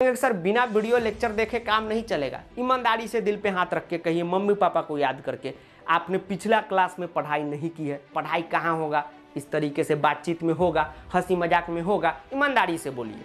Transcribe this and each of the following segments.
Sir बिना video lecture देखे काम नहीं चलेगा। ईमानदारी से दिल पे हाथ रख के कहिए, मम्मी पापा को याद करके, आपने पिछला क्लास में पढ़ाई नहीं की है। पढ़ाई कहाँ होगा, इस तरीके से बातचीत में होगा, हंसी मजाक में होगा। ईमानदारी से बोलिए,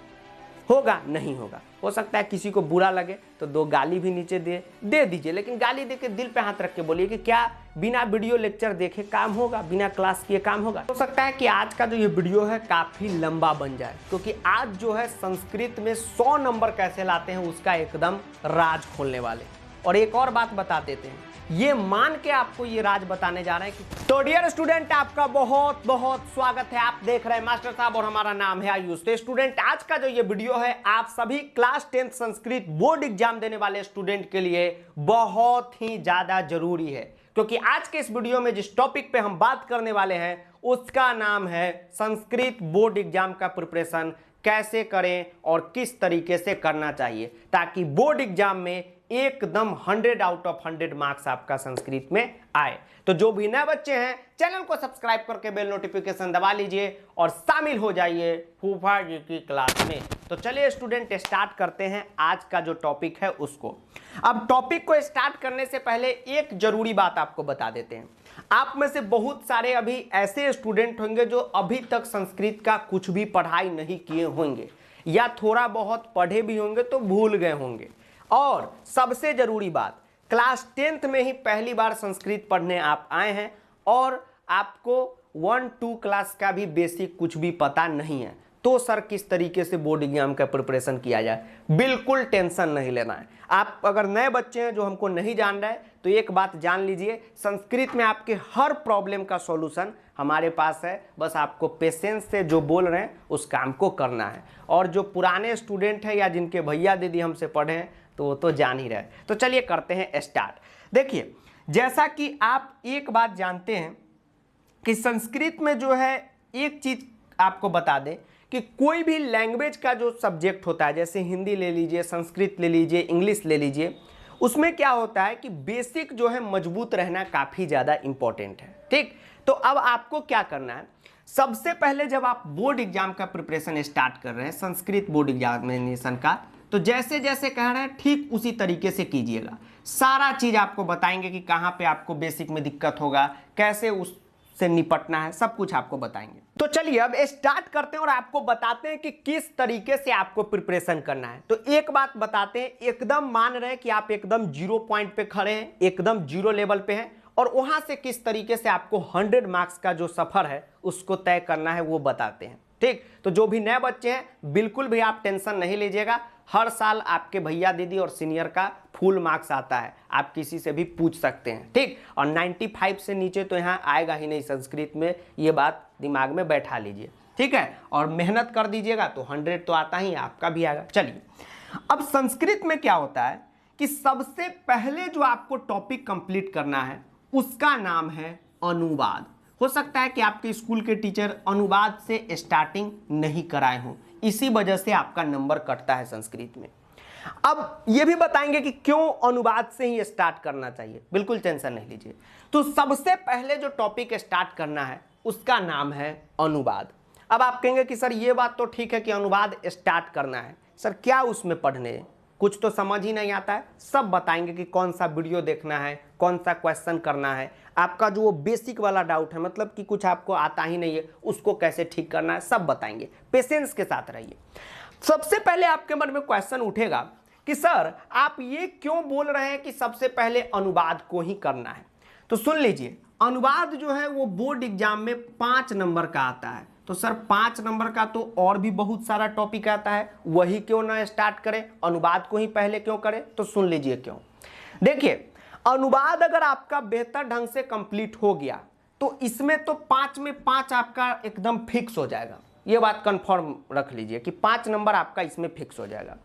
होगा नहीं होगा। हो सकता है किसी को बुरा लगे तो दो गाली भी नीचे दे दीजिए, लेकिन गाली दे के दिल पे हाथ रख के बोलिए कि क्या बिना वीडियो लेक्चर देखे काम होगा, बिना क्लास किए काम होगा। हो सकता है कि आज का जो ये वीडियो है काफ़ी लंबा बन जाए, क्योंकि आज जो है संस्कृत में 100 नंबर कैसे लाते हैं उसका एकदम राज खोलने वाले। और एक और बात बता देते हैं, ये मान के आपको ये राज बताने जा रहे हैं कि तो डियर स्टूडेंट, आपका बहुत बहुत स्वागत है। आप देख रहे हैं मास्टर साहब और हमारा नाम है आयुष। तो स्टूडेंट, आज का जो ये वीडियो है आप सभी class 10th Sanskrit board exam देने वाले स्टूडेंट के लिए बहुत ही ज्यादा जरूरी है, क्योंकि आज के इस वीडियो में जिस टॉपिक पे हम बात करने वाले हैं उसका नाम है संस्कृत बोर्ड एग्जाम का प्रिपरेशन कैसे करें और किस तरीके से करना चाहिए, ताकि बोर्ड एग्जाम में एकदम 100 आउट ऑफ 100 मार्क्स आपका संस्कृत में आए। तो जो भी नए बच्चे हैं चैनल को सब्सक्राइब करके बेल नोटिफिकेशन दबा लीजिए और शामिल हो जाइए फूफा जी की क्लास में। तो चलिए स्टूडेंट, स्टार्ट करते हैं आज का जो टॉपिक है उसको। अब टॉपिक को स्टार्ट करने से पहले एक जरूरी बात आपको बता देते हैं। आप में से बहुत सारे अभी ऐसे स्टूडेंट होंगे जो अभी तक संस्कृत का कुछ भी पढ़ाई नहीं किए होंगे, या थोड़ा बहुत पढ़े भी होंगे तो भूल गए होंगे। और सबसे जरूरी बात, क्लास 10th में ही पहली बार संस्कृत पढ़ने आप आए हैं और आपको 1-2 क्लास का भी बेसिक कुछ भी पता नहीं है, तो सर किस तरीके से बोर्ड एग्जाम का प्रिपरेशन किया जाए, बिल्कुल टेंशन नहीं लेना है। आप अगर नए बच्चे हैं जो हमको नहीं जान रहे हैं तो एक बात जान लीजिए, संस्कृत में आपके हर प्रॉब्लम का सॉल्यूशन हमारे पास है। बस आपको पेशेंस से जो बोल रहे हैं उस काम को करना है। और जो पुराने स्टूडेंट हैं या जिनके भैया दीदी हमसे पढ़े हैं तो वो तो जान ही रहे। तो चलिए करते हैं स्टार्ट। देखिए, जैसा कि आप एक बात जानते हैं कि संस्कृत में जो है, एक चीज आपको बता दें कि कोई भी लैंग्वेज का जो सब्जेक्ट होता है, जैसे हिंदी ले लीजिए, संस्कृत ले लीजिए, इंग्लिश ले लीजिए, उसमें क्या होता है कि बेसिक जो है मजबूत रहना काफ़ी ज़्यादा इंपॉर्टेंट है। ठीक, तो अब आपको क्या करना है, सबसे पहले जब आप बोर्ड एग्जाम का प्रिपरेशन स्टार्ट कर रहे हैं, संस्कृत बोर्ड एग्जामिनेशन का, तो जैसे जैसे कह रहे हैं ठीक उसी तरीके से कीजिएगा। सारा चीज़ आपको बताएंगे कि कहाँ पे आपको बेसिक में दिक्कत होगा, कैसे उससे निपटना है, सब कुछ आपको बताएंगे। तो चलिए अब स्टार्ट करते हैं और आपको बताते हैं कि किस तरीके से आपको प्रिपरेशन करना है। तो एक बात बताते हैं, एकदम मान रहे हैं कि आप एकदम 0 पॉइंट पे खड़े हैं, एकदम 0 लेवल पे हैं, और वहां से किस तरीके से आपको 100 मार्क्स का जो सफर है उसको तय करना है वो बताते हैं। ठीक, तो जो भी नए बच्चे हैं बिल्कुल भी आप टेंशन नहीं लीजिएगा। हर साल आपके भैया दीदी और सीनियर का फुल मार्क्स आता है, आप किसी से भी पूछ सकते हैं। ठीक, और 95 से नीचे तो यहाँ आएगा ही नहीं संस्कृत में, ये बात दिमाग में बैठा लीजिए। ठीक है, और मेहनत कर दीजिएगा तो 100 तो आता ही, आपका भी आएगा। चलिए, अब संस्कृत में क्या होता है कि सबसे पहले जो आपको टॉपिक कंप्लीट करना है उसका नाम है अनुवाद। हो सकता है कि आपके स्कूल के टीचर अनुवाद से स्टार्टिंग नहीं कराए हों, इसी वजह से आपका नंबर कटता है संस्कृत में। अब ये भी बताएंगे कि क्यों अनुवाद से ही स्टार्ट करना चाहिए, बिल्कुल टेंशन नहीं लीजिए। तो सबसे पहले जो टॉपिक स्टार्ट करना है उसका नाम है अनुवाद। अब आप कहेंगे कि सर ये बात तो ठीक है कि अनुवाद स्टार्ट करना है, सर क्या उसमें पढ़ने, कुछ तो समझ ही नहीं आता है। सब बताएंगे कि कौन सा वीडियो देखना है, कौन सा क्वेश्चन करना है, आपका जो वो बेसिक वाला डाउट है, मतलब कि कुछ आपको आता ही नहीं है, उसको कैसे ठीक करना है, सब बताएंगे। पेशेंस के साथ रहिए। सबसे पहले आपके मन में क्वेश्चन उठेगा कि सर आप ये क्यों बोल रहे हैं कि सबसे पहले अनुवाद को ही करना है। तो सुन लीजिए, अनुवाद जो है वो बोर्ड एग्जाम में 5 नंबर का आता है। तो सर 5 नंबर का तो और भी बहुत सारा टॉपिक आता है, वही क्यों ना स्टार्ट करें, अनुवाद को ही पहले क्यों करें। तो सुन लीजिए क्यों। देखिए, अनुवाद अगर आपका बेहतर ढंग से कंप्लीट हो गया तो इसमें तो 5 में 5 आपका एकदम फिक्स हो जाएगा। ये बात कंफर्म रख लीजिए कि 5 नंबर आपका इसमें फिक्स हो जाएगा।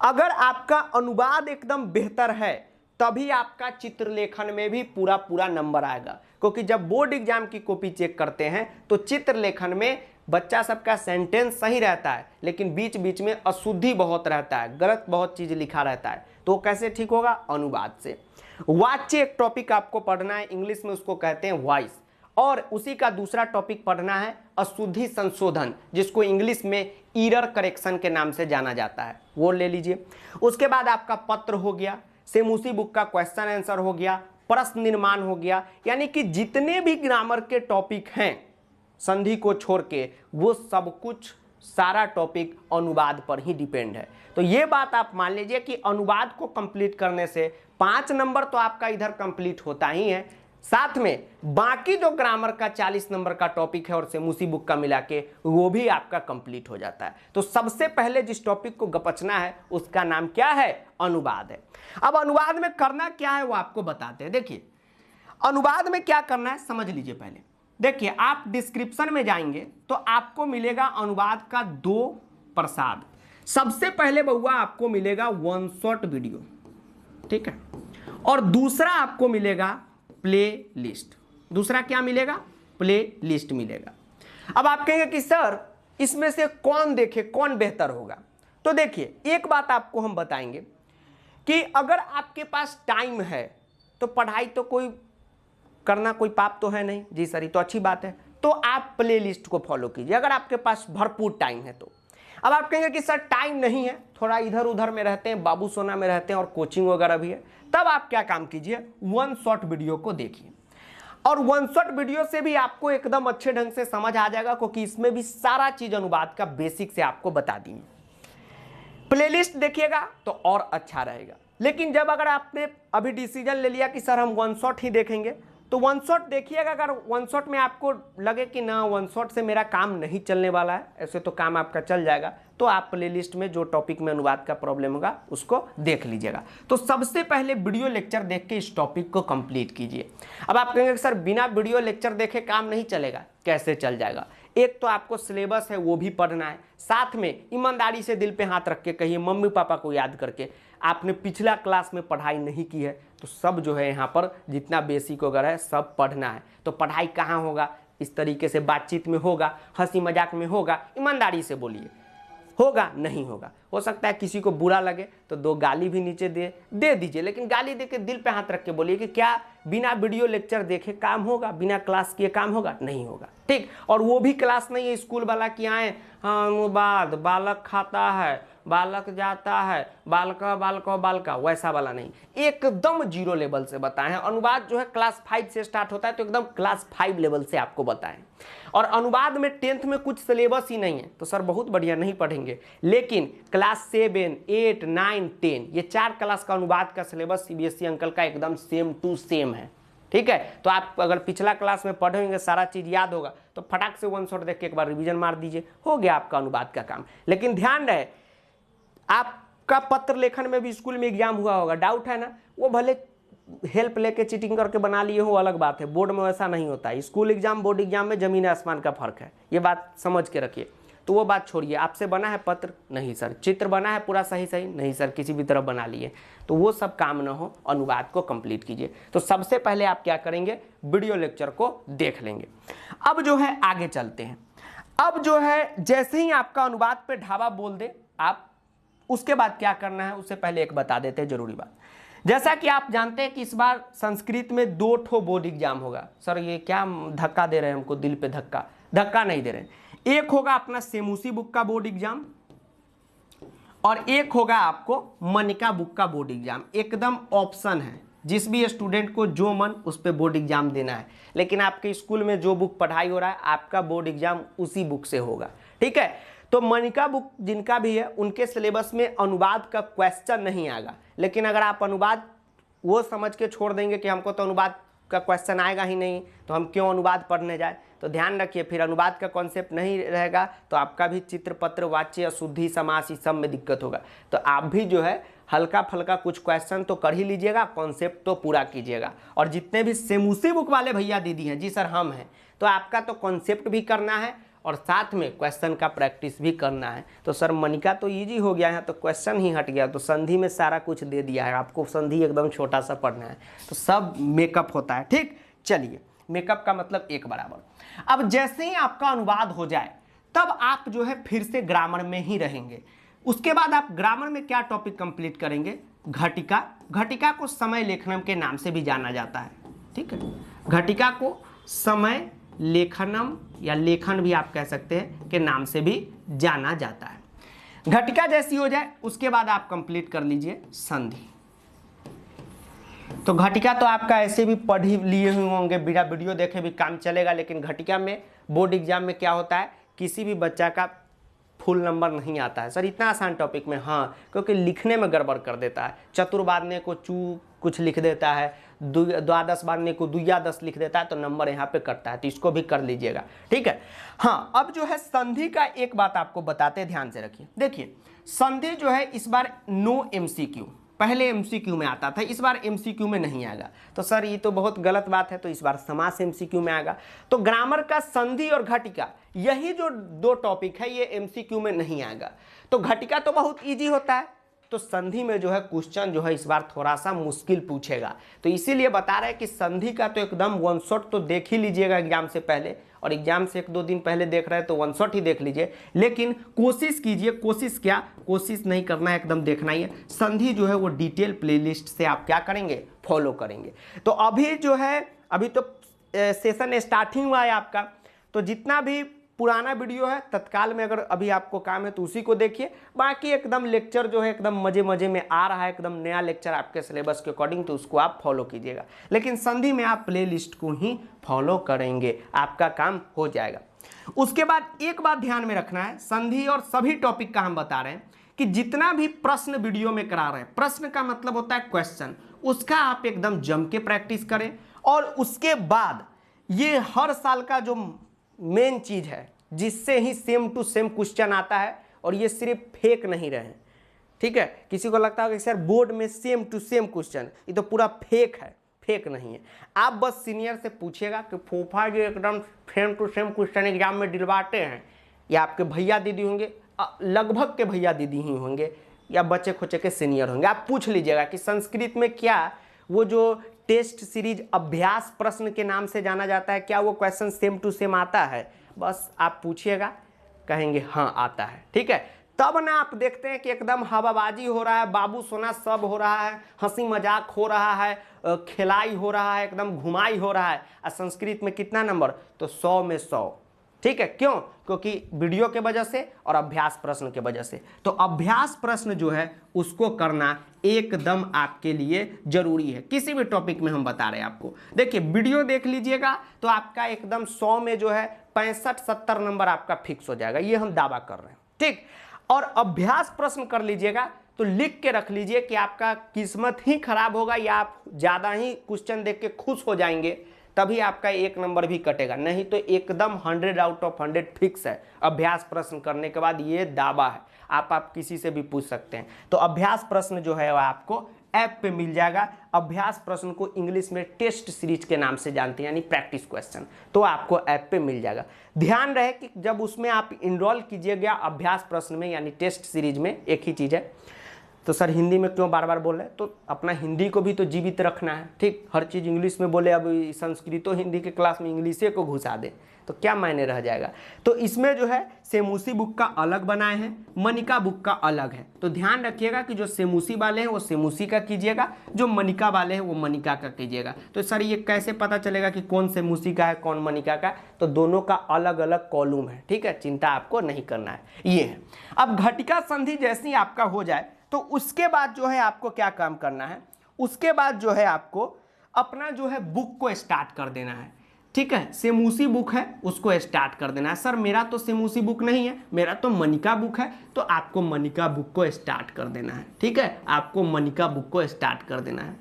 अगर आपका अनुवाद एकदम बेहतर है तभी आपका चित्रलेखन में भी पूरा पूरा नंबर आएगा, क्योंकि जब बोर्ड एग्जाम की कॉपी चेक करते हैं तो चित्रलेखन में बच्चा सबका सेंटेंस सही रहता है, लेकिन बीच बीच में अशुद्धि बहुत रहता है, गलत बहुत चीज लिखा रहता है। तो कैसे ठीक होगा, अनुवाद से। वाच्य एक टॉपिक आपको पढ़ना है, इंग्लिश में उसको कहते हैं वॉइस। और उसी का दूसरा टॉपिक पढ़ना है अशुद्धि संशोधन, जिसको इंग्लिश में एरर करेक्शन के नाम से जाना जाता है, वो ले लीजिए। उसके बाद आपका पत्र हो गया, सेमुसी बुक का क्वेश्चन आंसर हो गया, प्रश्न निर्माण हो गया, यानी कि जितने भी ग्रामर के टॉपिक हैं संधि को छोड़ के, वो सब कुछ सारा टॉपिक अनुवाद पर ही डिपेंड है। तो ये बात आप मान लीजिए कि अनुवाद को कंप्लीट करने से 5 नंबर तो आपका इधर कंप्लीट होता ही है, साथ में बाकी जो ग्रामर का 40 नंबर का टॉपिक है और सेमुसी बुक का मिला के वो भी आपका कंप्लीट हो जाता है। तो सबसे पहले जिस टॉपिक को गपचना है उसका नाम क्या है? अनुवाद है। अब अनुवाद में करना क्या है वो आपको बताते हैं। देखिए अनुवाद में क्या करना है समझ लीजिए। पहले देखिए आप डिस्क्रिप्शन में जाएंगे तो आपको मिलेगा अनुवाद का 2 प्रसाद। सबसे पहले बउआ आपको मिलेगा 1 शॉट वीडियो, ठीक है, और दूसरा आपको मिलेगा प्ले लिस्ट। दूसरा क्या मिलेगा? प्ले लिस्ट मिलेगा। अब आप कहेंगे कि सर इसमें से कौन देखे, कौन बेहतर होगा? तो देखिए एक बात आपको हम बताएंगे कि अगर आपके पास टाइम है तो पढ़ाई तो कोई करना कोई पाप तो है नहीं जी सर, ये तो अच्छी बात है, तो आप प्ले लिस्ट को फॉलो कीजिए अगर आपके पास भरपूर टाइम है तो। अब आप कहेंगे कि सर टाइम नहीं है, थोड़ा इधर उधर में रहते हैं, बाबू सोना में रहते हैं और कोचिंग वगैरह भी है, तब आप क्या काम कीजिए 1 शॉट वीडियो को देखिए। और 1 शॉट वीडियो से भी आपको एकदम अच्छे ढंग से समझ आ जाएगा, क्योंकि इसमें भी सारा चीज अनुवाद का बेसिक से आपको बता दी है। प्लेलिस्ट देखिएगा तो और अच्छा रहेगा। लेकिन जब अगर आपने अभी डिसीजन ले लिया कि सर हम 1 शॉट ही देखेंगे, तो 1 शॉट देखिएगा। अगर 1 शॉट में आपको लगे कि ना 1 शॉट से मेरा काम नहीं चलने वाला है, ऐसे तो काम आपका चल जाएगा, तो आप प्लेलिस्ट में जो टॉपिक में अनुवाद का प्रॉब्लम होगा उसको देख लीजिएगा। तो सबसे पहले वीडियो लेक्चर देख के इस टॉपिक को कंप्लीट कीजिए। अब आप कहेंगे सर बिना वीडियो लेक्चर देखे काम नहीं चलेगा, कैसे चल जाएगा? एक तो आपको सिलेबस है वो भी पढ़ना है, साथ में ईमानदारी से दिल पे हाथ रख के कहिए मम्मी पापा को याद करके आपने पिछला क्लास में पढ़ाई नहीं की है, तो सब जो है यहाँ पर जितना बेसिक वगैरह है सब पढ़ना है। तो पढ़ाई कहाँ होगा? इस तरीके से बातचीत में होगा, हंसी मजाक में होगा, ईमानदारी से बोलिए। होगा नहीं होगा, हो सकता है किसी को बुरा लगे तो 2 गाली भी नीचे दे दीजिए, लेकिन गाली दे के दिल पे हाथ रख के बोलिए कि क्या बिना वीडियो लेक्चर देखे काम होगा? बिना क्लास किए काम होगा? नहीं होगा, ठीक। और वो भी क्लास नहीं है स्कूल वाला कि आए अनुवाद बालक खाता है, बालक जाता है, बालका, वैसा वाला नहीं, एकदम 0 लेवल से बताएं। अनुवाद जो है क्लास 5 से स्टार्ट होता है, तो एकदम क्लास 5 लेवल से आपको बताएं। और अनुवाद में 10th में कुछ सिलेबस ही नहीं है, तो सर बहुत बढ़िया, नहीं पढ़ेंगे, लेकिन क्लास 7, 8, 9, 10 ये 4 क्लास का अनुवाद का सिलेबस CBSE अंकल का एकदम सेम टू सेम है, ठीक है। तो आप अगर पिछला क्लास में पढ़े होंगे, सारा चीज याद होगा, तो फटाक से 1 शॉट देख के एक बार रिवीजन मार दीजिए, हो गया आपका अनुवाद का काम। लेकिन ध्यान रहे आपका पत्र लेखन में भी स्कूल में एग्जाम हुआ होगा, डाउट है ना, वो भले हेल्प लेके चीटिंग करके बना लिए हो अलग बात है, बोर्ड में वैसा नहीं होता है। स्कूल एग्जाम बोर्ड एग्जाम में जमीन आसमान का फर्क है, ये बात समझ के रखिए। तो वो बात छोड़िए, आपसे बना है पत्र? नहीं सर। चित्र बना है पूरा सही सही? नहीं सर, किसी भी तरह बना लिए। तो वो सब काम ना हो, अनुवाद को कंप्लीट कीजिए। तो सबसे पहले आप क्या करेंगे? वीडियो लेक्चर को देख लेंगे। अब जो है आगे चलते हैं। अब जो है जैसे ही आपका अनुवाद पे ढाबा बोल दे आप, उसके बाद क्या करना है उससे पहले एक बता देते हैं जरूरी बात। जैसा कि आप जानते हैं कि इस बार संस्कृत में 2 ठो बोर्ड एग्जाम होगा। सर ये क्या धक्का दे रहे हैं हमको, दिल पे धक्का नहीं दे रहे हैं। एक होगा अपना सेमुसी बुक का बोर्ड एग्जाम और एक होगा आपको मनिका बुक का बोर्ड एग्जाम। एकदम ऑप्शन है, जिस भी स्टूडेंट को जो मन उस पे बोर्ड एग्जाम देना है। लेकिन आपके स्कूल में जो बुक पढ़ाई हो रहा है आपका बोर्ड एग्जाम उसी बुक से होगा, ठीक है। तो मनिका बुक जिनका भी है उनके सिलेबस में अनुवाद का क्वेश्चन नहीं आएगा। लेकिन अगर आप अनुवाद वो समझ के छोड़ देंगे कि हमको तो अनुवाद का क्वेश्चन आएगा ही नहीं, तो हम क्यों अनुवाद पढ़ने जाए, तो ध्यान रखिए फिर अनुवाद का कॉन्सेप्ट नहीं रहेगा तो आपका भी चित्र पत्र वाच्य अशुद्धि समास इस सब में दिक्कत होगा। तो आप भी जो है हल्का फल्का कुछ क्वेश्चन तो कर ही लीजिएगा, कॉन्सेप्ट तो पूरा कीजिएगा। और जितने भी सेमुसी बुक वाले भैया दीदी हैं, जी सर हम हैं, तो आपका तो कॉन्सेप्ट भी करना है और साथ में क्वेश्चन का प्रैक्टिस भी करना है। तो सर मनिका तो इजी हो गया है, तो क्वेश्चन ही हट गया, तो संधि में सारा कुछ दे दिया है आपको, संधि एकदम छोटा सा पढ़ना है, तो सब मेकअप होता है, ठीक। चलिए, मेकअप का मतलब एक बराबर। अब जैसे ही आपका अनुवाद हो जाए तब आप जो है फिर से ग्रामर में ही रहेंगे। उसके बाद आप ग्रामर में क्या टॉपिक कंप्लीट करेंगे? घटिका। घटिका को समय लेखनम के नाम से भी जाना जाता है, ठीक है। घटिका को समय लेखनम या लेखन भी आप कह सकते हैं के नाम से भी जाना जाता है। घटिका जैसी हो जाए उसके बाद आप कंप्लीट कर लीजिए संधि। तो घटिका तो आपका ऐसे भी पढ़ ही लिए हुए होंगे, बिना वीडियो देखे भी काम चलेगा, लेकिन घटिका में बोर्ड एग्जाम में क्या होता है, किसी भी बच्चा का फुल नंबर नहीं आता है। सर इतना आसान टॉपिक में, हाँ, क्योंकि लिखने में गड़बड़ कर देता है। चतुर्बादने को चू कुछ लिख देता है, द्वादश बादने को दुया दस लिख देता है, तो नंबर यहाँ पे कटता है। तो इसको भी कर लीजिएगा, ठीक है। हाँ, अब जो है संधि का एक बात आपको बताते हैं, ध्यान से रखिए। देखिए संधि जो है इस बार नो एमसीक्यू, पहले एमसीक्यू में आता था, इस बार एमसीक्यू में नहीं आएगा। तो सर ये तो बहुत गलत बात है, तो इस बार समास एमसीक्यू में आएगा। तो ग्रामर का संधि और घटिका, यही जो दो टॉपिक है, ये एमसीक्यू में नहीं आएगा। तो घटिका तो बहुत इजी होता है, तो संधि में जो है क्वेश्चन जो है इस बार थोड़ा सा मुश्किल पूछेगा। तो इसीलिए बता रहे हैं कि संधि का तो एकदम वन शॉट तो देख ही लीजिएगा एग्जाम से पहले, और एग्जाम से 1-2 दिन पहले देख रहे हैं तो वन शॉट ही देख लीजिए। लेकिन कोशिश कीजिए, कोशिश नहीं करना है, एकदम देखना ही है। संधि जो है वो डिटेल प्लेलिस्ट से आप क्या करेंगे, फॉलो करेंगे। तो अभी जो है, अभी तो सेशन स्टार्टिंग हुआ है आपका, तो जितना भी पुराना वीडियो है तत्काल में अगर अभी आपको काम है तो उसी को देखिए। बाकी एकदम लेक्चर जो है एकदम मजे मजे में आ रहा है, एकदम नया लेक्चर आपके सिलेबस के अकॉर्डिंग, तो उसको आप फॉलो कीजिएगा। लेकिन संधि में आप प्लेलिस्ट को ही फॉलो करेंगे, आपका काम हो जाएगा। उसके बाद एक बात ध्यान में रखना है, संधि और सभी टॉपिक का हम बता रहे हैं कि जितना भी प्रश्न वीडियो में करा रहे हैं, प्रश्न का मतलब होता है क्वेश्चन, उसका आप एकदम जम के प्रैक्टिस करें। और उसके बाद ये हर साल का जो मेन चीज है, जिससे ही सेम टू सेम क्वेश्चन आता है, और ये सिर्फ फेक नहीं रहे, ठीक है। किसी को लगता है कि सर बोर्ड में सेम टू सेम क्वेश्चन, ये तो पूरा फेक है, फेक नहीं है। आप बस सीनियर से पूछिएगा कि फूफा जी एकदम same to same question exam में दिलवाते हैं, या आपके भैया दीदी होंगे, लगभग के भैया दीदी ही होंगे, या बच्चे खोचे के सीनियर होंगे। आप पूछ लीजिएगा कि संस्कृत में क्या वो जो टेस्ट सीरीज अभ्यास प्रश्न के नाम से जाना जाता है, क्या वो क्वेश्चन सेम टू सेम आता है। बस आप पूछिएगा, कहेंगे हाँ आता है, ठीक है। तब ना आप देखते हैं कि एकदम हवाबाजी हो रहा है, बाबू सोना सब हो रहा है, हंसी मजाक हो रहा है, खिलाई हो रहा है, एकदम घुमाई हो रहा है। और संस्कृत में कितना नंबर, तो 100 में 100, ठीक है। क्यों, क्योंकि वीडियो के वजह से और अभ्यास प्रश्न के वजह से। तो अभ्यास प्रश्न जो है उसको करना एकदम आपके लिए जरूरी है, किसी भी टॉपिक में हम बता रहे हैं आपको। देखिए वीडियो देख लीजिएगा तो आपका एकदम 100 में जो है 65-70 नंबर आपका फिक्स हो जाएगा, ये हम दावा कर रहे हैं, ठीक। और अभ्यास प्रश्न कर लीजिएगा तो लिख के रख लीजिए कि आपका किस्मत ही खराब होगा, या आप ज़्यादा ही क्वेश्चन देख के खुश हो जाएंगे, तभी आपका 1 नंबर भी कटेगा, नहीं तो एकदम 100 आउट ऑफ 100 फिक्स है। अभ्यास प्रश्न करने के बाद ये दावा है, आप किसी से भी पूछ सकते हैं। तो अभ्यास प्रश्न जो है वो आपको ऐप पे मिल जाएगा। अभ्यास प्रश्न को इंग्लिश में टेस्ट सीरीज के नाम से जानते हैं, यानी प्रैक्टिस क्वेश्चन, तो आपको ऐप पे मिल जाएगा। ध्यान रहे कि जब उसमें आप इनरोल कीजिएगा अभ्यास प्रश्न में, यानी टेस्ट सीरीज में, एक ही चीज़ है। तो सर हिंदी में क्यों बार बार बोल रहे हैं, तो अपना हिंदी को भी तो जीवित रखना है, ठीक। हर चीज़ इंग्लिश में बोले, अब संस्कृत हिंदी के क्लास में इंग्लिशे को घुसा दे तो क्या मायने रह जाएगा। तो इसमें जो है सेमूसी बुक का अलग बनाए हैं, मनिका बुक का अलग है। तो ध्यान रखिएगा कि जो सेमूसी वाले हैं वो सेमूसी का कीजिएगा, जो मनिका वाले हैं वो मनिका का कीजिएगा। तो सर ये कैसे पता चलेगा कि कौन सेमूसी का है कौन मनिका का, तो दोनों का अलग अलग कॉलम है, ठीक है, चिंता आपको नहीं करना है, ये है। अब घटिका संधि जैसी आपका हो जाए तो उसके बाद जो है आपको क्या काम करना है, उसके बाद जो है आपको अपना जो है बुक को स्टार्ट कर देना है, ठीक है। सेमूसी बुक है उसको स्टार्ट कर देना है। सर मेरा तो सेमूसी बुक नहीं है, मेरा तो मनिका बुक है, तो आपको मनिका बुक को स्टार्ट कर देना है, ठीक है, आपको मनिका बुक को स्टार्ट कर देना है।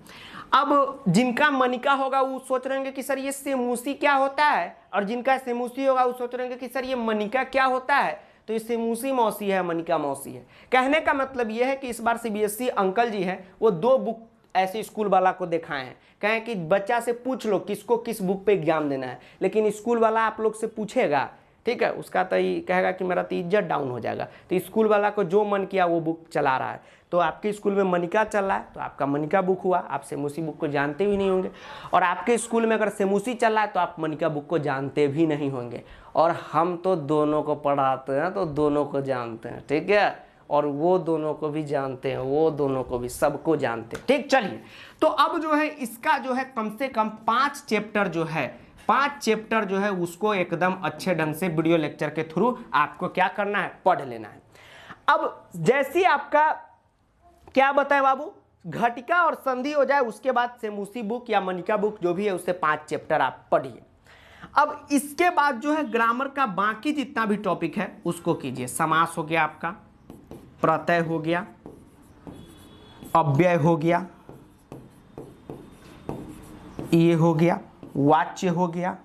अब जिनका मनिका होगा वो सोच रहे होंगे कि सर ये सेमूसी क्या होता है, और जिनका सेमूसी होगा वो सोच रहे होंगे कि सर ये मनिका क्या होता है। तो ये सेमूसी मौसी है, मनिका मौसी है। कहने का मतलब ये है कि इस बार सीबीएसई अंकल जी हैं वो 2 बुक ऐसे स्कूल वाला को दिखाए हैं, कहें कि बच्चा से पूछ लो किसको किस बुक पे एग्जाम देना है, लेकिन स्कूल वाला आप लोग से पूछेगा, ठीक है, उसका तो ये कहेगा कि मेरा तो इज्जत डाउन हो जाएगा। तो स्कूल वाला को जो मन किया वो बुक चला रहा है। तो आपके स्कूल में मनिका चल रहा है तो आपका मनिका बुक हुआ, आप सेमूसी बुक को जानते भी नहीं होंगे। और आपके स्कूल में अगर सेमूसी चल रहा है तो आप मनिका बुक को जानते भी नहीं होंगे। और हम तो दोनों को पढ़ाते हैं तो दोनों को जानते हैं, ठीक है, और वो दोनों को भी जानते हैं, वो दोनों को भी, सबको जानते हैं, ठीक। चलिए तो अब जो है इसका जो है कम से कम 5 चैप्टर जो है 5 चैप्टर जो है उसको एकदम अच्छे ढंग से वीडियो लेक्चर के थ्रू आपको क्या करना है, पढ़ लेना है। अब जैसी आपका क्या बताएं बाबू, घटिका और संधि हो जाए, उसके बाद सेमूसी बुक या मनिका बुक जो भी है उससे 5 चैप्टर आप पढ़िए। अब इसके बाद जो है ग्रामर का बाकी जितना भी टॉपिक है उसको कीजिए। समास हो गया आपका, प्रत्यय हो गया, अव्यय हो गया, ये हो गया, वाच्य हो गया,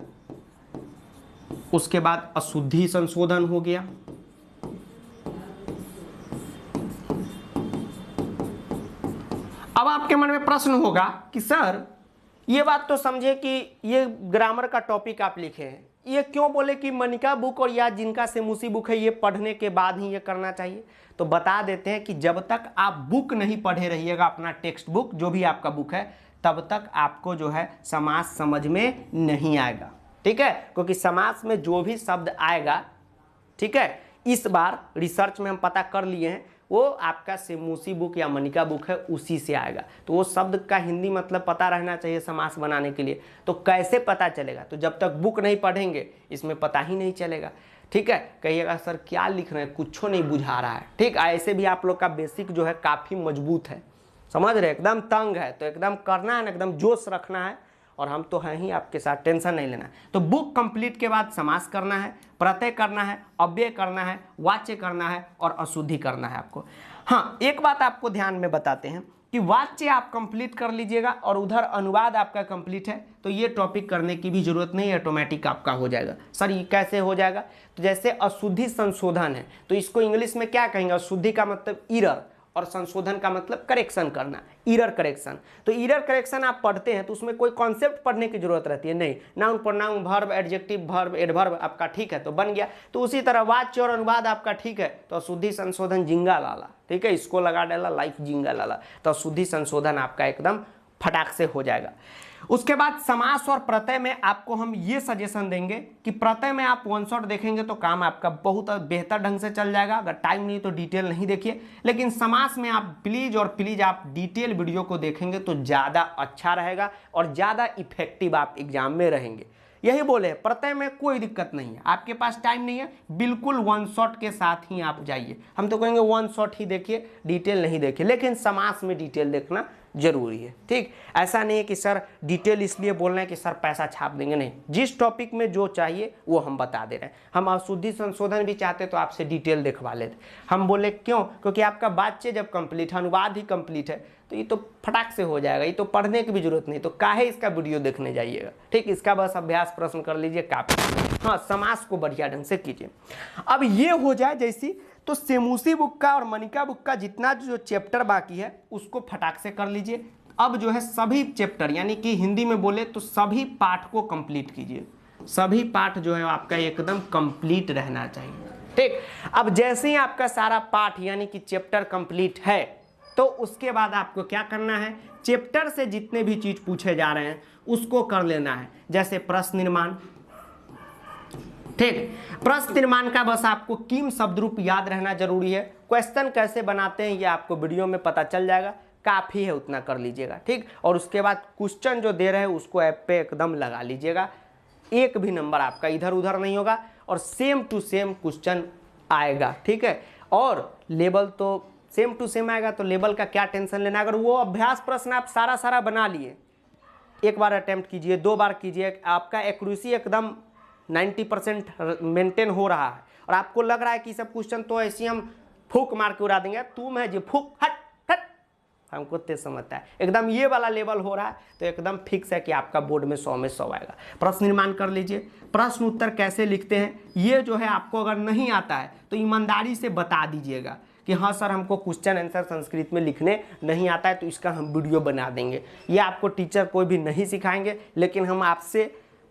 उसके बाद अशुद्धि संशोधन हो गया, अब आपके मन में प्रश्न होगा कि सर ये बात तो समझे कि ये ग्रामर का टॉपिक आप लिखे हैं, ये क्यों बोले कि मनिका बुक और या जिनका सेमूसी बुक है ये पढ़ने के बाद ही ये करना चाहिए। तो बता देते हैं कि जब तक आप बुक नहीं पढ़े रहिएगा, अपना टेक्स्ट बुक जो भी आपका बुक है, तब तक आपको जो है समास समझ में नहीं आएगा। ठीक है, क्योंकि समास में जो भी शब्द आएगा, ठीक है, इस बार रिसर्च में हम पता कर लिए हैं, वो आपका सेमूसी बुक या मनिका बुक है उसी से आएगा। तो वो शब्द का हिंदी मतलब पता रहना चाहिए समास बनाने के लिए। तो कैसे पता चलेगा, तो जब तक बुक नहीं पढ़ेंगे इसमें पता ही नहीं चलेगा। ठीक है, कहिएगा सर क्या लिख रहे हैं, कुछ नहीं बुझा रहा है। ठीक, ऐसे भी आप लोग का बेसिक जो है काफ़ी मजबूत है, समझ रहे, एकदम तंग है, तो एकदम करना है ना, एकदम जोश रखना है, और हम तो हैं ही आपके साथ, टेंशन नहीं लेना है। तो बुक कंप्लीट के बाद समास करना है, प्रत्यय करना है, अव्यय करना है, वाच्य करना है और अशुद्धि करना है आपको। हाँ, एक बात आपको ध्यान में बताते हैं कि वाच्य आप कंप्लीट कर लीजिएगा और उधर अनुवाद आपका कंप्लीट है, तो ये टॉपिक करने की भी जरूरत नहीं, ऑटोमेटिक आपका हो जाएगा। सर ये कैसे हो जाएगा, तो जैसे अशुद्धि संशोधन है तो इसको इंग्लिश में क्या कहेंगे, अशुद्धि का मतलब ईरर और संशोधन का मतलब करेक्शन करना, ईरर करेक्शन। तो ईरर करेक्शन आप पढ़ते हैं तो उसमें कोई कॉन्सेप्ट पढ़ने की जरूरत रहती है नहीं, noun pronoun verb adjective verb adverb आपका ठीक है तो बन गया। तो उसी तरह वाच्य और अनुवाद आपका ठीक है तो अशुद्धि संशोधन जिंगा लाला, ठीक है, इसको लगा डाला लाइफ जिंगा लाला, तो अशुद्धि संशोधन आपका एकदम फटाक से हो जाएगा। उसके बाद समास और प्रत्यय में आपको हम ये सजेशन देंगे कि प्रत्यय में आप वन शॉट देखेंगे तो काम आपका बहुत बेहतर ढंग से चल जाएगा, अगर टाइम नहीं तो डिटेल नहीं देखिए, लेकिन समास में आप प्लीज और प्लीज आप डिटेल वीडियो को देखेंगे तो ज़्यादा अच्छा रहेगा और ज़्यादा इफेक्टिव आप एग्जाम में रहेंगे। यही बोले, प्रत्यय में कोई दिक्कत नहीं है, आपके पास टाइम नहीं है, बिल्कुल वन शॉट के साथ ही आप जाइए। हम तो कहेंगे वन शॉट ही देखिए, डिटेल नहीं देखिए, लेकिन समास में डिटेल देखना जरूरी है। ठीक, ऐसा नहीं है कि सर डिटेल इसलिए बोल रहे हैं कि सर पैसा छाप देंगे, नहीं, जिस टॉपिक में जो चाहिए वो हम बता दे रहे हैं। हम अशुद्धि संशोधन भी चाहते तो आपसे डिटेल दिखवा लेते, हम बोले क्यों, क्योंकि आपका वाच्य जब कंप्लीट है, अनुवाद ही कंप्लीट है, तो ये तो फटाक से हो जाएगा, ये तो पढ़ने की भी जरूरत नहीं, तो काहे इसका वीडियो देखने जाइएगा। ठीक, इसका बस अभ्यास प्रश्न कर लीजिए काफी। हाँ, समास को बढ़िया ढंग से कीजिए। अब ये हो जाए जैसी, तो सेमूसी बुक का और मनिका बुक का जितना जो चैप्टर बाकी है उसको फटाक से कर लीजिए। अब जो है सभी चैप्टर, यानी कि हिंदी में बोले तो सभी पाठ को कंप्लीट कीजिए, सभी पाठ जो है आपका एकदम कंप्लीट रहना चाहिए। ठीक, अब जैसे ही आपका सारा पाठ यानी कि चैप्टर कंप्लीट है तो उसके बाद आपको क्या करना है, चैप्टर से जितने भी चीज पूछे जा रहे हैं उसको कर लेना है। जैसे प्रश्न निर्माण, ठीक, प्रश्न निर्माण का बस आपको कीम शब्द रूप याद रहना जरूरी है। क्वेश्चन कैसे बनाते हैं ये आपको वीडियो में पता चल जाएगा, काफी है उतना कर लीजिएगा। ठीक, और उसके बाद क्वेश्चन जो दे रहे हैं उसको ऐप पे एकदम लगा लीजिएगा, एक भी नंबर आपका इधर उधर नहीं होगा और सेम टू सेम क्वेश्चन आएगा। ठीक है, और लेवल तो सेम टू सेम आएगा, तो लेवल का क्या टेंशन लेना। अगर वो अभ्यास प्रश्न आप सारा बना लिए, एक बार अटेम्प्ट कीजिए, 2 बार कीजिए, आपका एक्यूरेसी एकदम 90% मेंटेन हो रहा है और आपको लग रहा है कि सब क्वेश्चन तो ऐसे हम फूक मार के उड़ा देंगे, तुम है जो फूक हट हट, हमको तेज समझता है, एकदम ये वाला लेवल हो रहा है, तो एकदम फिक्स है कि आपका बोर्ड में 100 में 100 आएगा। प्रश्न निर्माण कर लीजिए, प्रश्न उत्तर कैसे लिखते हैं ये जो है आपको अगर नहीं आता है तो ईमानदारी से बता दीजिएगा कि हाँ सर हमको क्वेश्चन आंसर संस्कृत में लिखने नहीं आता है, तो इसका हम वीडियो बना देंगे। ये आपको टीचर कोई भी नहीं सिखाएंगे, लेकिन हम आपसे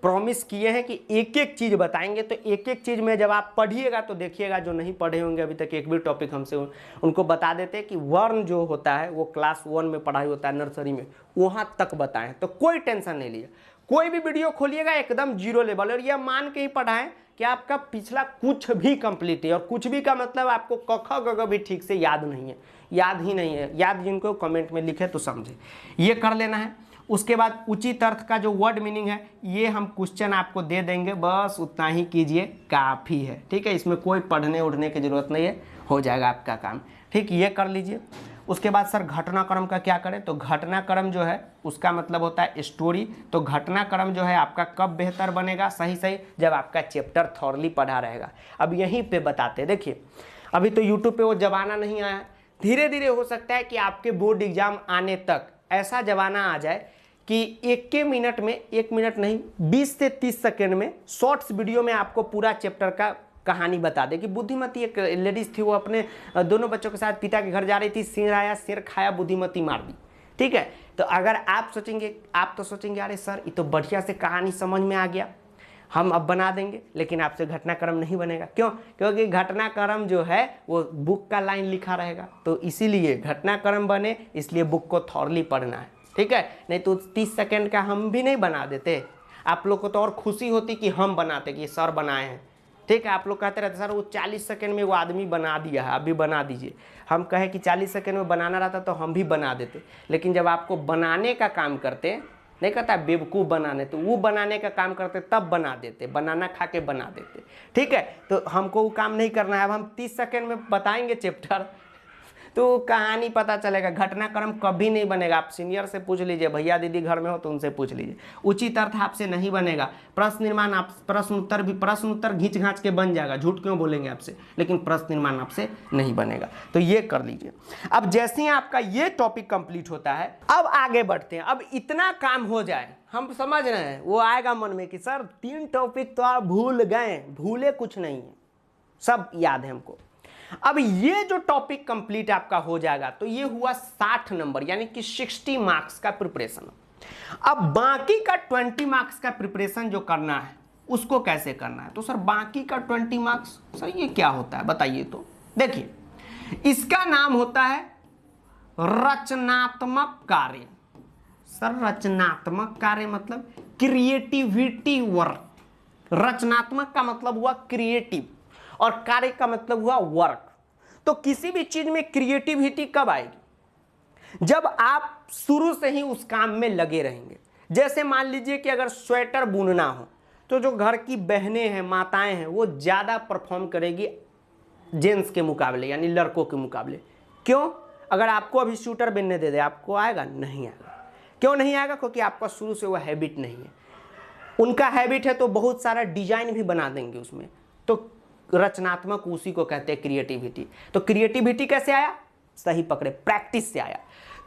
प्रॉमिस किए हैं कि एक एक चीज़ बताएंगे। तो एक एक चीज़ में जब आप पढ़िएगा तो देखिएगा, जो नहीं पढ़े होंगे अभी तक एक भी टॉपिक हमसे, उनको बता देते हैं कि वर्ण जो होता है वो क्लास 1 में पढ़ाई होता है, नर्सरी में, वहाँ तक बताएं, तो कोई टेंशन नहीं लिए। कोई भी वीडियो खोलिएगा एकदम जीरो लेवल, और यह मान के ही पढ़ाएं कि आपका पिछला कुछ भी कंप्लीट है, और कुछ भी का मतलब आपको क ख ग घ भी ठीक से याद नहीं है, याद ही नहीं है, याद जिनको कमेंट में लिखे तो समझे, ये कर लेना है। उसके बाद उचित अर्थ का जो वर्ड मीनिंग है ये हम क्वेश्चन आपको दे देंगे, बस उतना ही कीजिए काफ़ी है, ठीक है। इसमें कोई पढ़ने उढ़ने की ज़रूरत नहीं है, हो जाएगा आपका काम, ठीक, ये कर लीजिए। उसके बाद सर घटनाक्रम का क्या करें, तो घटनाक्रम जो है उसका मतलब होता है स्टोरी। तो घटनाक्रम जो है आपका कब बेहतर बनेगा, सही सही जब आपका चैप्टर थॉरली पढ़ा रहेगा। अब यहीं पे बताते, देखिए अभी तो यूट्यूब पे वो ज़माना नहीं आया, धीरे धीरे हो सकता है कि आपके बोर्ड एग्जाम आने तक ऐसा ज़माना आ जाए कि एक के मिनट में, 1 मिनट नहीं 20 से 30 सेकेंड में शॉर्ट्स वीडियो में आपको पूरा चैप्टर का कहानी बता दे। कि बुद्धिमती एक लेडीज थी, वो अपने दोनों बच्चों के साथ पिता के घर जा रही थी, शेर आया, शेर खाया, बुद्धिमती मार दी, ठीक है। तो अगर आप सोचेंगे, आप तो सोचेंगे अरे सर ये तो बढ़िया से कहानी समझ में आ गया, हम अब बना देंगे, लेकिन आपसे घटनाक्रम नहीं बनेगा। क्यों? क्योंकि घटनाक्रम जो है वो बुक का लाइन लिखा रहेगा, तो इसीलिए घटनाक्रम बने इसलिए बुक को थॉरली पढ़ना है, ठीक है। नहीं तो 30 सेकेंड का हम भी नहीं बना देते, आप लोग को तो और खुशी होती कि हम बनाते, कि सर बनाए हैं, ठीक है। आप लोग कहते रहते सर वो 40 सेकेंड में वो आदमी बना दिया है, अभी बना दीजिए। हम कहे कि 40 सेकेंड में बनाना रहता तो हम भी बना देते, लेकिन जब आपको बनाने का काम करते, नहीं कहता बेवकूफ़ बनाने, तो वो बनाने का काम करते तब बना देते, बनाना खा के बना देते, ठीक है। तो हमको वो काम नहीं करना है। अब हम 30 सेकेंड में बताएंगे चैप्टर, तो कहानी पता चलेगा। घटनाक्रम कभी नहीं बनेगा, आप सीनियर से पूछ लीजिए, भैया दीदी घर में हो तो उनसे पूछ लीजिए। उचित अर्थ आपसे नहीं बनेगा। प्रश्न निर्माण आप प्रश्न उत्तर भी, प्रश्न उत्तर घींच घाँच के बन जाएगा, झूठ क्यों बोलेंगे आपसे, लेकिन प्रश्न निर्माण आपसे नहीं बनेगा। तो ये कर लीजिए। अब जैसे ही आपका ये टॉपिक कंप्लीट होता है, अब आगे बढ़ते हैं। अब इतना काम हो जाए, हम समझ रहे हैं, वो आएगा मन में कि सर 3 टॉपिक तो आप भूल गए, भूले कुछ नहीं है, सब याद है हमको। अब ये जो टॉपिक कंप्लीट आपका हो जाएगा तो ये हुआ 60 नंबर, यानी कि 60 मार्क्स का प्रिपरेशन। अब बाकी का 20 मार्क्स का प्रिपरेशन जो करना है उसको कैसे करना है, तो सर बाकी का 20 मार्क्स, सर ये क्या होता है बताइए। तो देखिए इसका नाम होता है रचनात्मक कार्य। सर रचनात्मक कार्य मतलब क्रिएटिविटी वर्क। रचनात्मक का मतलब हुआ क्रिएटिव और कार्य का मतलब हुआ वर्क। तो किसी भी चीज में क्रिएटिविटी कब आएगी, जब आप शुरू से ही उस काम में लगे रहेंगे। जैसे मान लीजिए कि अगर स्वेटर बुनना हो तो जो घर की बहनें हैं, माताएं हैं, वो ज़्यादा परफॉर्म करेगी जेंट्स के मुकाबले, यानी लड़कों के मुकाबले। क्यों? अगर आपको अभी स्वेटर बुनने दे दे, आपको आएगा? नहीं आएगा। क्यों नहीं आएगा? क्योंकि आपका शुरू से वो हैबिट नहीं है। उनका हैबिट है तो बहुत सारा डिजाइन भी बना देंगे उसमें। तो रचनात्मक उसी को कहते हैं क्रिएटिविटी। तो क्रिएटिविटी कैसे आया? सही पकड़े, प्रैक्टिस से आया।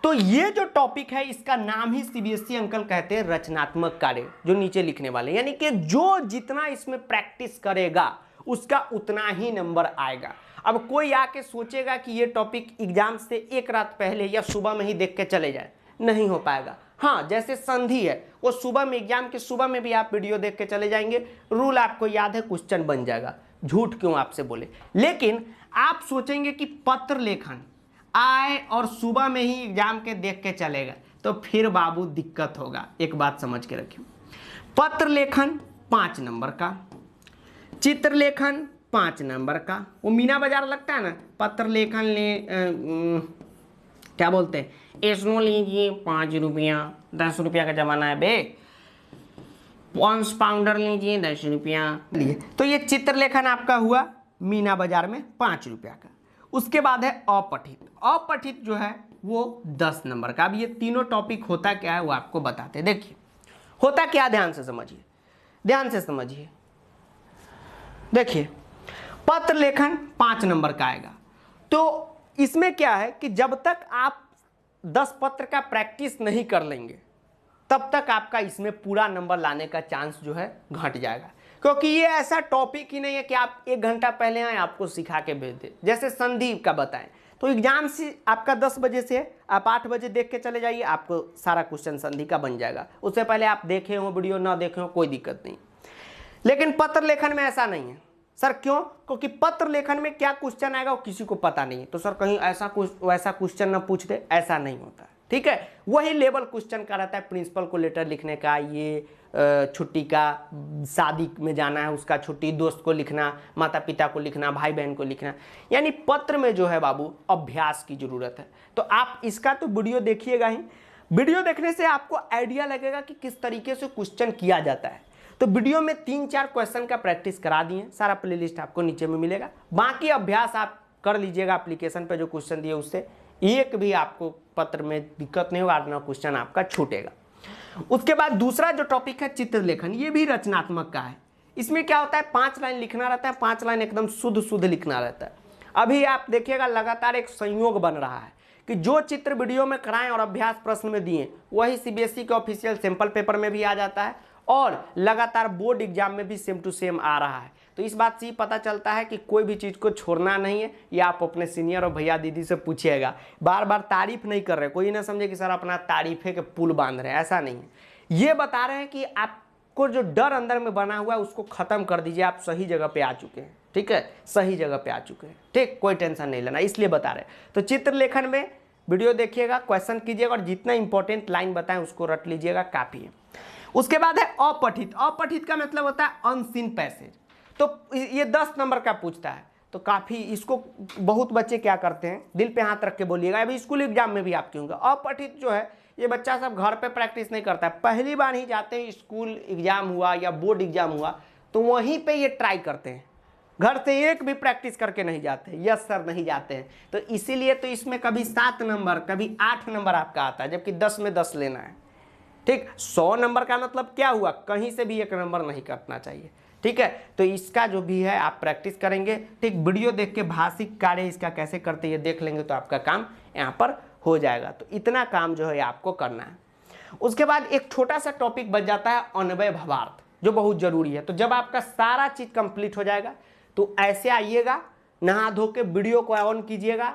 तो ये जो टॉपिक है इसका नाम ही सीबीएसई अंकल कहते हैं रचनात्मक कार्य, जो नीचे लिखने वाले, यानी कि जो जितना इसमें प्रैक्टिस करेगा उसका उतना ही नंबर आएगा। अब कोई आके सोचेगा कि ये टॉपिक एग्जाम से एक रात पहले या सुबह में ही देख के चले जाए, नहीं हो पाएगा। हाँ, जैसे संधि है, वो सुबह में, एग्जाम के सुबह में भी आप वीडियो देख के चले जाएंगे, रूल आपको याद है, क्वेश्चन बन जाएगा। झूठ क्यों आपसे बोले। लेकिन आप सोचेंगे कि पत्र लेखन आए और सुबह में ही एग्जाम के देख के चलेगा, तो फिर बाबू दिक्कत होगा। एक बात समझ के रखिए, पत्र लेखन 5 नंबर का, चित्र लेखन 5 नंबर का। वो मीना बाजार लगता है ना, पत्र लेखन क्या बोलते हैं, इसको लीजिए 5 रुपया, 10 रुपया का जमाना है बे, 1 पाउंडर लीजिए 10 रुपया लिए। तो ये चित्रलेखन आपका हुआ मीना बाजार में 5 रुपया का। उसके बाद है अपठित। अपठित जो है वो 10 नंबर का। अब ये तीनों टॉपिक होता क्या है वो आपको बताते। देखिए होता क्या, ध्यान से समझिए, ध्यान से समझिए। देखिए पत्र लेखन 5 नंबर का आएगा। तो इसमें क्या है कि जब तक आप 10 पत्र का प्रैक्टिस नहीं कर लेंगे तब तक आपका इसमें पूरा नंबर लाने का चांस जो है घट जाएगा। क्योंकि ये ऐसा टॉपिक ही नहीं है कि आप 1 घंटा पहले आए आपको सिखा के भेज दे। जैसे संधि का बताएं तो एग्जाम से आपका 10 बजे से आप 8 बजे देख के चले जाइए, आपको सारा क्वेश्चन संधि का बन जाएगा। उससे पहले आप देखे हो वीडियो, ना देखे हो, कोई दिक्कत नहीं। लेकिन पत्र लेखन में ऐसा नहीं है। सर क्यों? क्योंकि पत्र लेखन में क्या क्वेश्चन आएगा वो किसी को पता नहीं है। तो सर कहीं ऐसा कुछ वैसा क्वेश्चन ना पूछ दे, ऐसा नहीं होता है, ठीक है, वही लेवल क्वेश्चन का रहता है। प्रिंसिपल को लेटर लिखने का, ये छुट्टी का, शादी में जाना है उसका छुट्टी, दोस्त को लिखना, माता पिता को लिखना, भाई बहन को लिखना, यानी पत्र में जो है बाबू अभ्यास की जरूरत है। तो आप इसका तो वीडियो देखिएगा ही, वीडियो देखने से आपको आइडिया लगेगा कि किस तरीके से क्वेश्चन किया जाता है। तो वीडियो में 3-4 क्वेश्चन का प्रैक्टिस करा दिए, सारा प्लेलिस्ट आपको नीचे में मिलेगा। बाकी अभ्यास आप कर लीजिएगा एप्लीकेशन पे जो क्वेश्चन दिए उससे, एक भी आपको पत्र में दिक्कत नहीं होगा, ना क्वेश्चन आपका छूटेगा। उसके बाद दूसरा जो टॉपिक है चित्रलेखन, ये भी रचनात्मक का है। इसमें क्या होता है, 5 लाइन लिखना रहता है, 5 लाइन एकदम शुद्ध लिखना रहता है। अभी आप देखिएगा लगातार एक संयोग बन रहा है कि जो चित्र वीडियो में कराएं और अभ्यास प्रश्न में दिए वही सीबीएसई के ऑफिशियल सैंपल पेपर में भी आ जाता है और लगातार बोर्ड एग्जाम में भी सेम टू सेम आ रहा है। तो इस बात से ही पता चलता है कि कोई भी चीज़ को छोड़ना नहीं है। या आप अपने सीनियर और भैया दीदी से पूछिएगा, बार बार तारीफ नहीं कर रहे, कोई ना समझे कि सर अपना तारीफे के पुल बांध रहे हैं, ऐसा नहीं है। ये बता रहे हैं कि आपको जो डर अंदर में बना हुआ है उसको खत्म कर दीजिए, आप सही जगह पे आ चुके हैं, ठीक है, सही जगह पे आ चुके हैं, ठीक, कोई टेंशन नहीं लेना, इसलिए बता रहे हैं। तो चित्रलेखन में वीडियो देखिएगा, क्वेश्चन कीजिएगा और जितना इंपॉर्टेंट लाइन बताएं उसको रट लीजिएगा, काफ़ी है। उसके बाद है अपठित। अपठित का मतलब होता है अनसीन पैसेज। तो ये 10 नंबर का पूछता है, तो काफ़ी इसको बहुत बच्चे क्या करते हैं, दिल पे हाथ रख के बोलिएगा, अभी स्कूल एग्जाम में भी आपके होंगे। अपठित जो है ये बच्चा सब घर पे प्रैक्टिस नहीं करता है, पहली बार ही जाते हैं स्कूल एग्जाम हुआ या बोर्ड एग्जाम हुआ तो वहीं पे ये ट्राई करते हैं, घर से एक भी प्रैक्टिस करके नहीं जाते, यस सर नहीं जाते हैं। तो इसीलिए तो इसमें कभी 7 नंबर कभी 8 नंबर आपका आता है, जबकि 10 में 10 लेना है, ठीक। 100 नंबर का मतलब क्या हुआ, कहीं से भी 1 नंबर नहीं कटना चाहिए, ठीक है। तो इसका जो भी है आप प्रैक्टिस करेंगे, ठीक। वीडियो देख के भाषिक कार्य इसका कैसे करते हैं ये देख लेंगे तो आपका काम यहाँ पर हो जाएगा। तो इतना काम जो है आपको करना है। उसके बाद एक छोटा सा टॉपिक बच जाता है अन्वय भावार्थ, जो बहुत जरूरी है। तो जब आपका सारा चीज कंप्लीट हो जाएगा तो ऐसे आइएगा, नहा धो के वीडियो को ऑन कीजिएगा,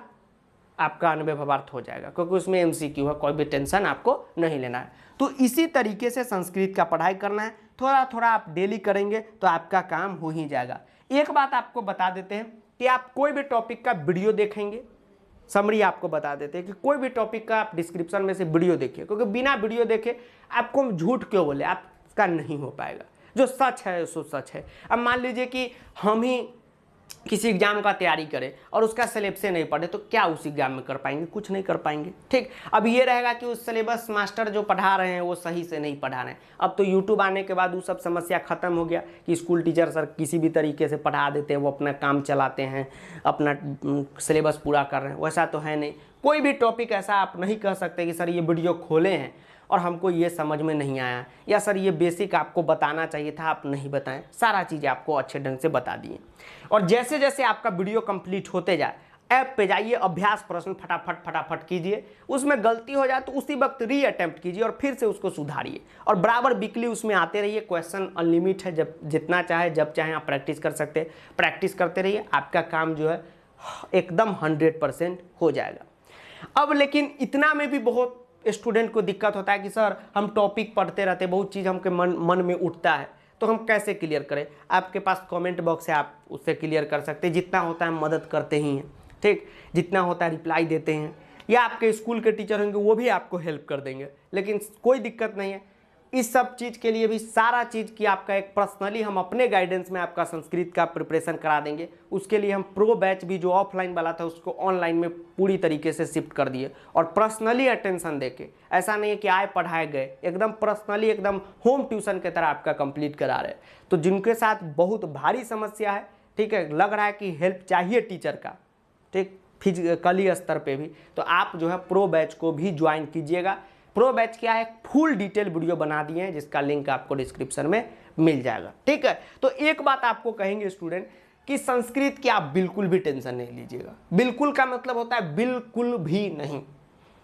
आपका अन्वय भावार्थ हो जाएगा, क्योंकि उसमें एमसीक्यू है, कोई भी टेंशन आपको नहीं लेना है। तो इसी तरीके से संस्कृत का पढ़ाई करना है, थोड़ा थोड़ा आप डेली करेंगे तो आपका काम हो ही जाएगा। एक बात आपको बता देते हैं कि आप कोई भी टॉपिक का वीडियो देखेंगे, समरी आपको बता देते हैं कि कोई भी टॉपिक का आप डिस्क्रिप्शन में से वीडियो देखिए, क्योंकि बिना वीडियो देखे आपको हम झूठ क्यों बोले, आपका नहीं हो पाएगा। जो सच है सो सच है। अब मान लीजिए कि हम ही किसी एग्जाम का तैयारी करें और उसका सिलेबस नहीं पढ़े तो क्या उस एग्जाम में कर पाएंगे, कुछ नहीं कर पाएंगे, ठीक। अब ये रहेगा कि उस सिलेबस मास्टर जो पढ़ा रहे हैं वो सही से नहीं पढ़ा रहे हैं। अब तो यूट्यूब आने के बाद वो सब समस्या खत्म हो गया कि स्कूल टीचर सर किसी भी तरीके से पढ़ा देते हैं, वो अपना काम चलाते हैं, अपना सिलेबस पूरा कर रहे हैं, वैसा तो है नहीं। कोई भी टॉपिक ऐसा आप नहीं कह सकते कि सर ये वीडियो खोले हैं और हमको ये समझ में नहीं आया, या सर ये बेसिक आपको बताना चाहिए था आप नहीं बताएं। सारा चीज़ आपको अच्छे ढंग से बता दिए। और जैसे जैसे आपका वीडियो कंप्लीट होते जाए ऐप पे जाइए, अभ्यास प्रश्न फटाफट कीजिए, उसमें गलती हो जाए तो उसी वक्त री अटेम्प्ट कीजिए और फिर से उसको सुधारिए। और बराबर वीकली उसमें आते रहिए, क्वेश्चन अनलिमिट है, जब जितना चाहे जब चाहे आप प्रैक्टिस कर सकते हैं, प्रैक्टिस करते रहिए, आपका काम जो है एकदम 100% हो जाएगा। अब लेकिन इतना में भी बहुत स्टूडेंट को दिक्कत होता है कि सर हम टॉपिक पढ़ते रहते, बहुत चीज़ हमके मन में उठता है, तो हम कैसे क्लियर करें। आपके पास कमेंट बॉक्स है, आप उससे क्लियर कर सकते हैं। जितना होता है मदद करते ही हैं, ठीक, जितना होता है रिप्लाई देते हैं, या आपके स्कूल के टीचर होंगे वो भी आपको हेल्प कर देंगे, लेकिन कोई दिक्कत नहीं है। इस सब चीज़ के लिए भी सारा चीज़ की आपका एक पर्सनली हम अपने गाइडेंस में आपका संस्कृत का प्रिपरेशन करा देंगे। उसके लिए हम प्रो बैच भी जो ऑफलाइन वाला था उसको ऑनलाइन में पूरी तरीके से शिफ्ट कर दिए और पर्सनली अटेंशन देके, ऐसा नहीं है कि आए पढ़ाए गए, एकदम पर्सनली एकदम होम ट्यूशन की तरह आपका कंप्लीट करा रहे। तो जिनके साथ बहुत भारी समस्या है, ठीक है, लग रहा है कि हेल्प चाहिए टीचर का, ठीक, फिजिकली स्तर पे भी, तो आप जो है प्रो बैच को भी ज्वाइन कीजिएगा। प्रो बैच क्या है, फुल डिटेल वीडियो बना दिए हैं जिसका लिंक आपको डिस्क्रिप्शन में मिल जाएगा, ठीक है। तो एक बात आपको कहेंगे स्टूडेंट कि संस्कृत की आप बिल्कुल भी टेंशन नहीं लीजिएगा। बिल्कुल का मतलब होता है बिल्कुल भी नहीं।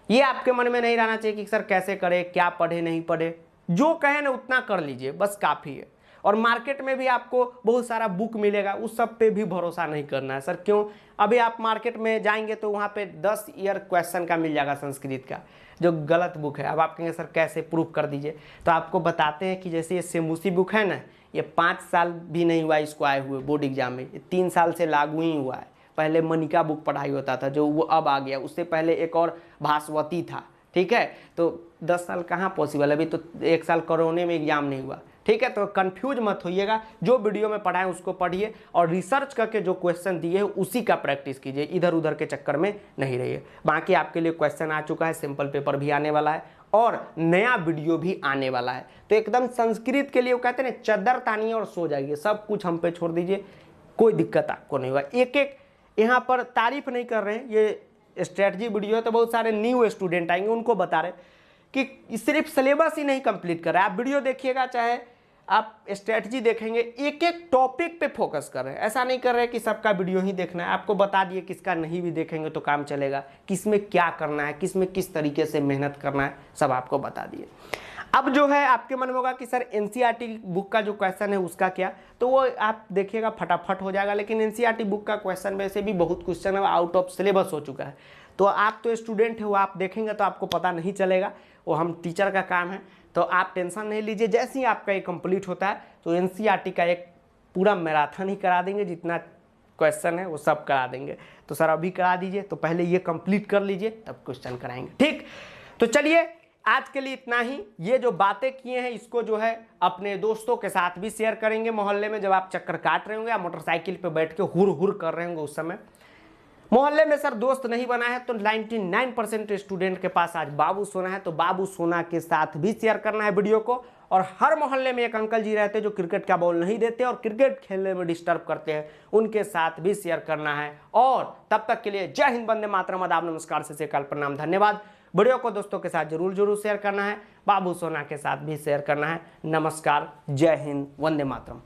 ये आपके मन में नहीं रहना चाहिए कि सर कैसे करें, क्या पढ़े नहीं पढ़े, जो कहे ना उतना कर लीजिए, बस काफ़ी है। और मार्केट में भी आपको बहुत सारा बुक मिलेगा, उस सब पे भी भरोसा नहीं करना है। सर क्यों, अभी आप मार्केट में जाएंगे तो वहाँ पे 10 ईयर क्वेश्चन का मिल जाएगा संस्कृत का, जो गलत बुक है। अब आप कहेंगे सर कैसे प्रूफ कर दीजिए, तो आपको बताते हैं कि जैसे ये सेमूसी बुक है ना, ये 5 साल भी नहीं हुआ इसको आए हुए बोर्ड एग्जाम में, 3 साल से लागू ही हुआ है। पहले मनिका बुक पढ़ाई होता था जो वो अब आ गया, उससे पहले एक और भास्वती था, ठीक है। तो 10 साल कहाँ पॉसिबल है, अभी तो 1 साल कोरोना में एग्जाम नहीं हुआ, ठीक है। तो कंफ्यूज मत होइएगा, जो वीडियो में पढ़ाएं उसको पढ़िए और रिसर्च करके जो क्वेश्चन दिए हैं उसी का प्रैक्टिस कीजिए, इधर उधर के चक्कर में नहीं रहिए। बाकी आपके लिए क्वेश्चन आ चुका है, सिंपल पेपर भी आने वाला है और नया वीडियो भी आने वाला है। तो एकदम संस्कृत के लिए वो कहते हैं ना, चद्दर तानिए और सो जाइए, सब कुछ हम पे छोड़ दीजिए, कोई दिक्कत आपको नहीं होगा। एक एक यहाँ पर तारीफ नहीं कर रहे हैं, ये स्ट्रेटजी वीडियो है तो बहुत सारे न्यू स्टूडेंट आएंगे, उनको बता रहे कि सिर्फ सिलेबस ही नहीं कंप्लीट कर रहे हैं। आप वीडियो देखिएगा, चाहे आप स्ट्रेटजी देखेंगे, एक एक टॉपिक पे फोकस कर रहे हैं। ऐसा नहीं कर रहे कि सबका वीडियो ही देखना है, आपको बता दिए किसका नहीं भी देखेंगे तो काम चलेगा, किसमें क्या करना है, किसमें किस तरीके से मेहनत करना है, सब आपको बता दिए। अब जो है आपके मन में होगा कि सर एनसीईआरटी बुक का जो क्वेश्चन है उसका क्या, तो वो आप देखिएगा फटाफट हो जाएगा। लेकिन एनसीईआरटी बुक का क्वेश्चन वैसे भी बहुत क्वेश्चन है आउट ऑफ सिलेबस हो चुका है, तो आप तो स्टूडेंट हो, आप देखेंगे तो आपको पता नहीं चलेगा, वो हम टीचर का काम है। तो आप टेंशन नहीं लीजिए, जैसे ही आपका ये कंप्लीट होता है तो एनसीईआरटी का एक पूरा मैराथन ही करा देंगे, जितना क्वेश्चन है वो सब करा देंगे। तो सर अभी करा दीजिए, तो पहले ये कंप्लीट कर लीजिए तब क्वेश्चन कराएंगे, ठीक। तो चलिए आज के लिए इतना ही। ये जो बातें किए हैं इसको जो है अपने दोस्तों के साथ भी शेयर करेंगे। मोहल्ले में जब आप चक्कर काट रहे होंगे या मोटरसाइकिल पे बैठ के हुर हुर कर रहे होंगे उस समय, मोहल्ले में सर दोस्त नहीं बना है तो 99% स्टूडेंट के पास आज बाबू सोना है, तो बाबू सोना के साथ भी शेयर करना है वीडियो को। और हर मोहल्ले में एक अंकल जी रहते हैं जो क्रिकेट का बॉल नहीं देते और क्रिकेट खेलने में डिस्टर्ब करते हैं, उनके साथ भी शेयर करना है। और तब तक के लिए जय हिंद, वंदे मातरम, आदाब, नमस्कार, सत श्री अकाल, प्रणाम, धन्यवाद। वीडियो को दोस्तों के साथ जरूर शेयर करना है, बाबू सोना के साथ भी शेयर करना है। नमस्कार, जय हिंद, वंदे मातरम।